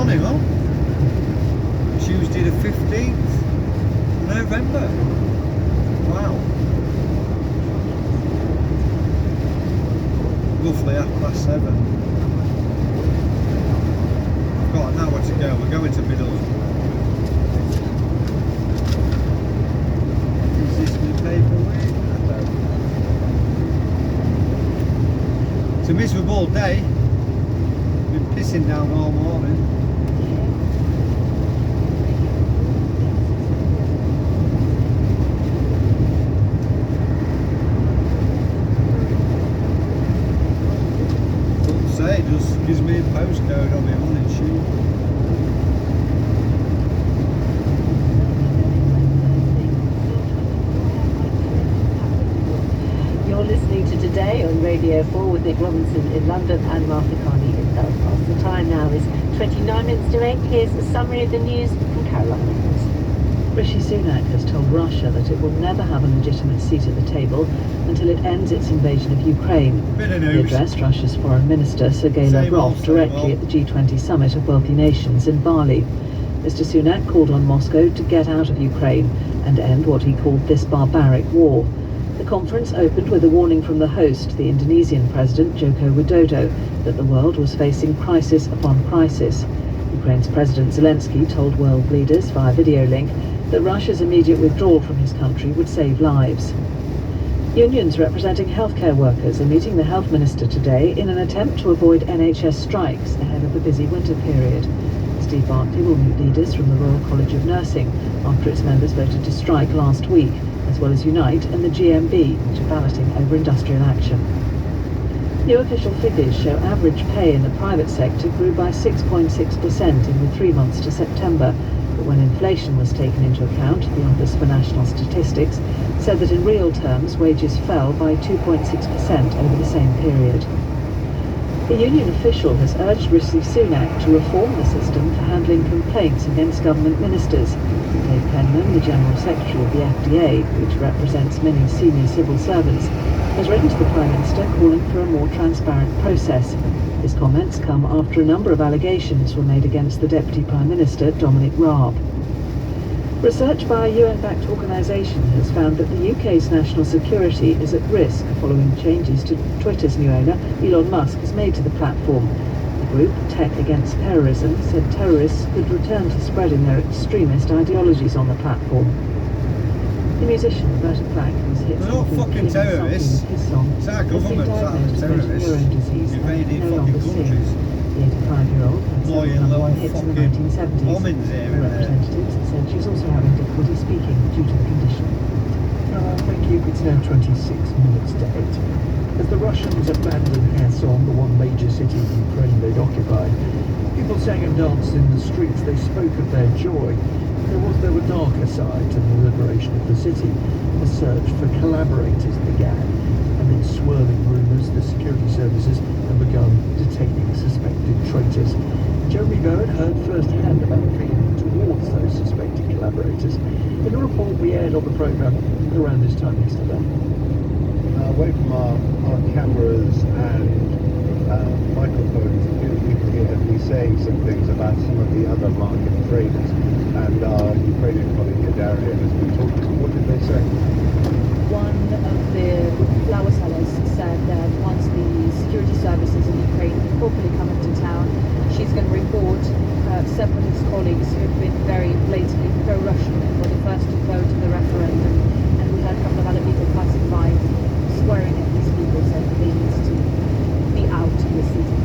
morning, huh? Tuesday the 15th of November. Wow. Roughly 7:30. We've got an hour to go. We're going to Middlesbrough. Is this my paperweight? I don't know. It's a miserable day. Been pissing down all morning. It just gives me a postcode on my running sheet. You're listening to Today on Radio 4 with Nick Robinson in London and Martha Carney in Belfast. The time now is 29 minutes to 8. Here's a summary of the news from Caroline Nichols. Rishi Sunak has told Russia that it will never have a legitimate seat at the table until it ends its invasion of Ukraine. He addressed Russia's Foreign Minister Sergei Lavrov directly at the G20 summit of wealthy nations in Bali. Mr. Sunak called on Moscow to get out of Ukraine and end what he called this barbaric war. The conference opened with a warning from the host, the Indonesian President Joko Widodo, that the world was facing crisis upon crisis. Ukraine's President Zelensky told world leaders via video link that Russia's immediate withdrawal from his country would save lives. Unions representing healthcare workers are meeting the health minister today in an attempt to avoid NHS strikes ahead of the busy winter period. Steve Barclay will meet leaders from the Royal College of Nursing after its members voted to strike last week, as well as Unite and the GMB, which are balloting over industrial action. New official figures show average pay in the private sector grew by 6.6% in the 3 months to September, but when inflation was taken into account, the Office for National Statistics said that in real terms wages fell by 2.6% over the same period. The union official has urged Rishi Sunak to reform the system for handling complaints against government ministers. Dave Penman, the General Secretary of the FDA, which represents many senior civil servants, has written to the Prime Minister calling for a more transparent process. His comments come after a number of allegations were made against the Deputy Prime Minister, Dominic Raab. Research by a UN-backed organisation has found that the UK's national security is at risk following changes to Twitter's new owner, Elon Musk, has made to the platform. The group, Tech Against Terrorism, said terrorists could return to spreading their extremist ideologies on the platform. The musician Roberta Flack, whose hits They're not fucking terrorists. his song, It's our has been government that are diagnosed with motor terrorists. neurone disease Invading and no fucking longer sings. countries. The 85-year-old had several Employing number one little hits in the fucking 1970s. bombings here The and there. representatives said she's also having difficulty speaking due to the condition. Thank you. It's now 26 minutes to 8. As the Russians abandoned Kherson, the one major city of Ukraine they'd occupied, people sang and danced in the streets. They spoke of their joy. There were darker sides to the liberation of the city. A search for collaborators began. Amid swirling rumours, the security services have begun detaining suspected traitors. Jeremy Bowen heard firsthand about the feeling towards those suspected collaborators in a report we aired on the programme around this time yesterday. Away from our cameras and microphones, you can hear me saying some things about some of the other market traders, and our Ukrainian colleague Daria has been talking to. What did they say? One of the flower sellers said that once the security services in Ukraine hopefully come into town, she's going to report separatist colleagues who have been very blatantly pro-Russian and were the first to vote in the referendum. And we had a couple of other people passing by swearing at these people, saying that they need to be out in the city.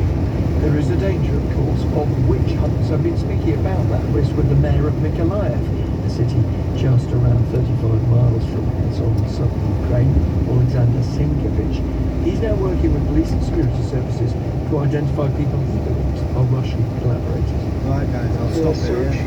There is a danger, of course, of witch hunts. I've been speaking about that risk with the mayor of Mykolaiv, a city just around 35 miles from Kherson, southern Ukraine, Alexander Sienkiewicz. He's now working with police and security services to identify people he believes are Russian collaborators. Right guys, I'll stop here.